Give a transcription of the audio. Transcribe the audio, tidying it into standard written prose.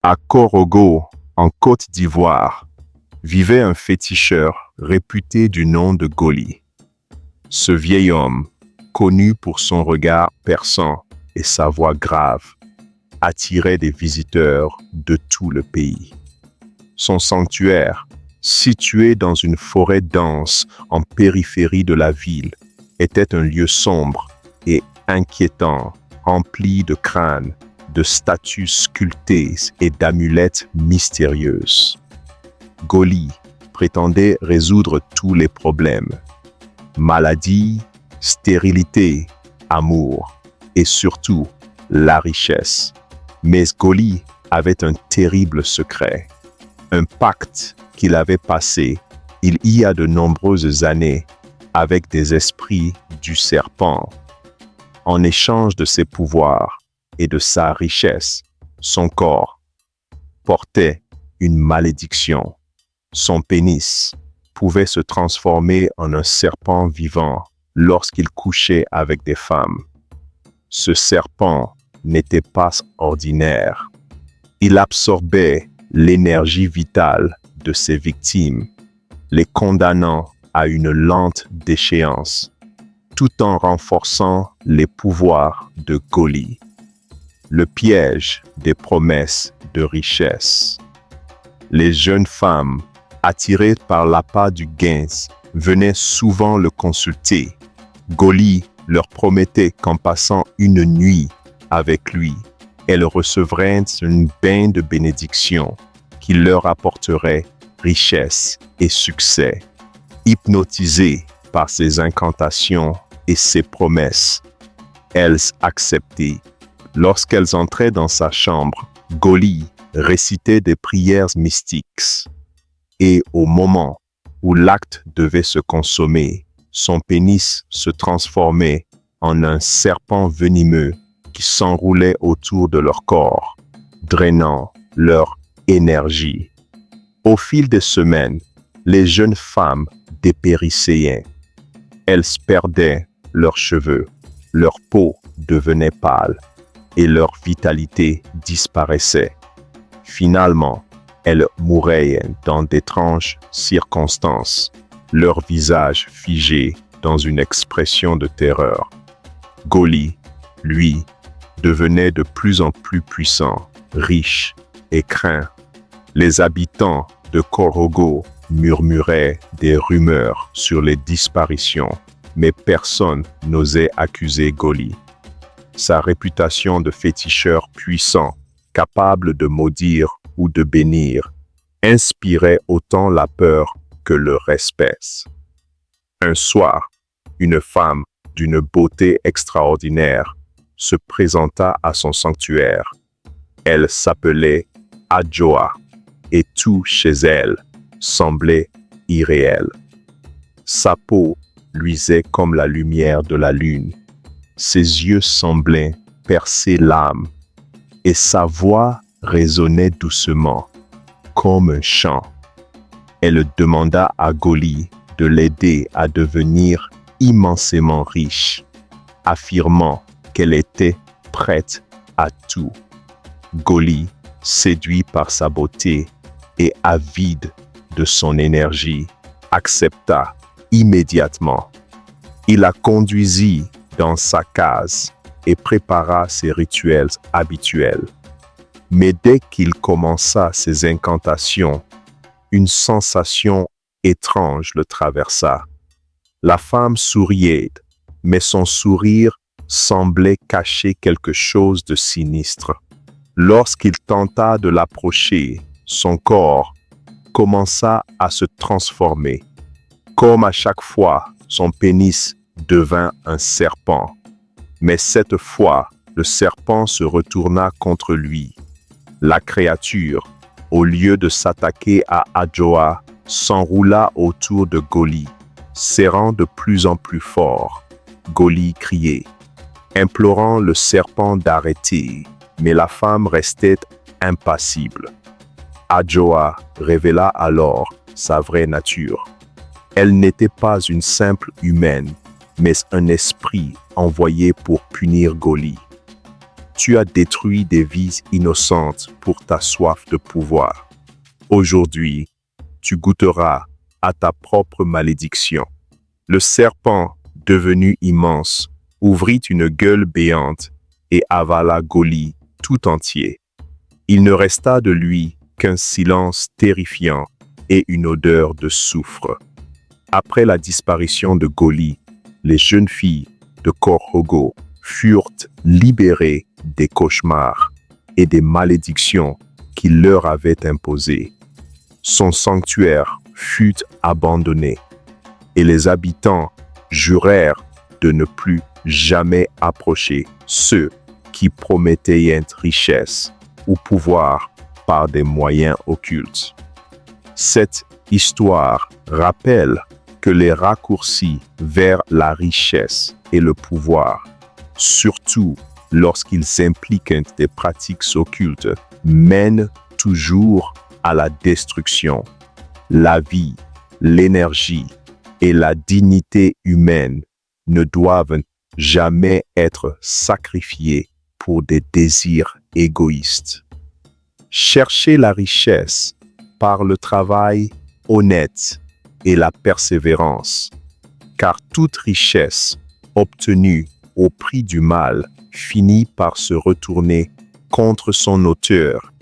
À Korogo, en Côte d'Ivoire, vivait un féticheur réputé du nom de Goli. Ce vieil homme, connu pour son regard perçant et sa voix grave, attirait des visiteurs de tout le pays. Son sanctuaire, situé dans une forêt dense en périphérie de la ville, était un lieu sombre et inquiétant, rempli de crânes, de statues sculptées et d'amulettes mystérieuses. Goli prétendait résoudre tous les problèmes. Maladie, stérilité, amour et surtout la richesse. Mais Goli avait un terrible secret. Un pacte qu'il avait passé il y a de nombreuses années avec des esprits du serpent. En échange de ses pouvoirs et de sa richesse, son corps portait une malédiction. Son pénis pouvait se transformer en un serpent vivant lorsqu'il couchait avec des femmes. Ce serpent n'était pas ordinaire. Il absorbait l'énergie vitale de ses victimes, les condamnant à une lente déchéance, tout en renforçant les pouvoirs de Goli. Le piège des promesses de richesse. Les jeunes femmes, attirées par l'appât du gain, venaient souvent le consulter. Goli leur promettait qu'en passant une nuit avec lui, elles recevraient un bain de bénédiction qui leur apporterait richesse et succès. Hypnotisées par ses incantations et ses promesses, elles acceptaient. Lorsqu'elles entraient dans sa chambre, Goli récitait des prières mystiques. Et au moment où l'acte devait se consommer, son pénis se transformait en un serpent venimeux qui s'enroulait autour de leur corps, drainant leur énergie. Au fil des semaines, les jeunes femmes dépérissaient. Elles perdaient leurs cheveux, leur peau devenait pâle et leur vitalité disparaissait. Finalement, elles mouraient dans d'étranges circonstances, leur visage figé dans une expression de terreur. Goli, lui, devenait de plus en plus puissant, riche et craint. Les habitants de Korogo murmuraient des rumeurs sur les disparitions, mais personne n'osait accuser Goli. Sa réputation de féticheur puissant, capable de maudire ou de bénir, inspirait autant la peur que le respect. Un soir, une femme d'une beauté extraordinaire se présenta à son sanctuaire. Elle s'appelait Adjoa et tout chez elle semblait irréel. Sa peau luisait comme la lumière de la lune. Ses yeux semblaient percer l'âme et sa voix résonnait doucement, comme un chant. Elle demanda à Goli de l'aider à devenir immensément riche, affirmant qu'elle était prête à tout. Goli, séduit par sa beauté et avide de son énergie, accepta immédiatement. Il la conduisit dans sa case et prépara ses rituels habituels. Mais dès qu'il commença ses incantations, une sensation étrange le traversa. La femme souriait, mais son sourire semblait cacher quelque chose de sinistre. Lorsqu'il tenta de l'approcher, son corps commença à se transformer. Comme à chaque fois, son pénis devint un serpent. Mais cette fois, le serpent se retourna contre lui. La créature, au lieu de s'attaquer à Adjoa, s'enroula autour de Goli, serrant de plus en plus fort. Goli criait, implorant le serpent d'arrêter, mais la femme restait impassible. Adjoa révéla alors sa vraie nature. Elle n'était pas une simple humaine, mais un esprit envoyé pour punir Goli. Tu as détruit des vies innocentes pour ta soif de pouvoir. Aujourd'hui, tu goûteras à ta propre malédiction. Le serpent, devenu immense, ouvrit une gueule béante et avala Goli tout entier. Il ne resta de lui qu'un silence terrifiant et une odeur de soufre. Après la disparition de Goli, les jeunes filles de Korhogo furent libérées des cauchemars et des malédictions qu'il leur avait imposées. Son sanctuaire fut abandonné et les habitants jurèrent de ne plus jamais approcher ceux qui promettaient richesse ou pouvoir par des moyens occultes. Cette histoire rappelle que les raccourcis vers la richesse et le pouvoir, surtout lorsqu'ils impliquent des pratiques occultes, mènent toujours à la destruction. La vie, l'énergie et la dignité humaine ne doivent jamais être sacrifiées pour des désirs égoïstes. Cherchez la richesse par le travail honnête et la persévérance, car toute richesse obtenue au prix du mal finit par se retourner contre son auteur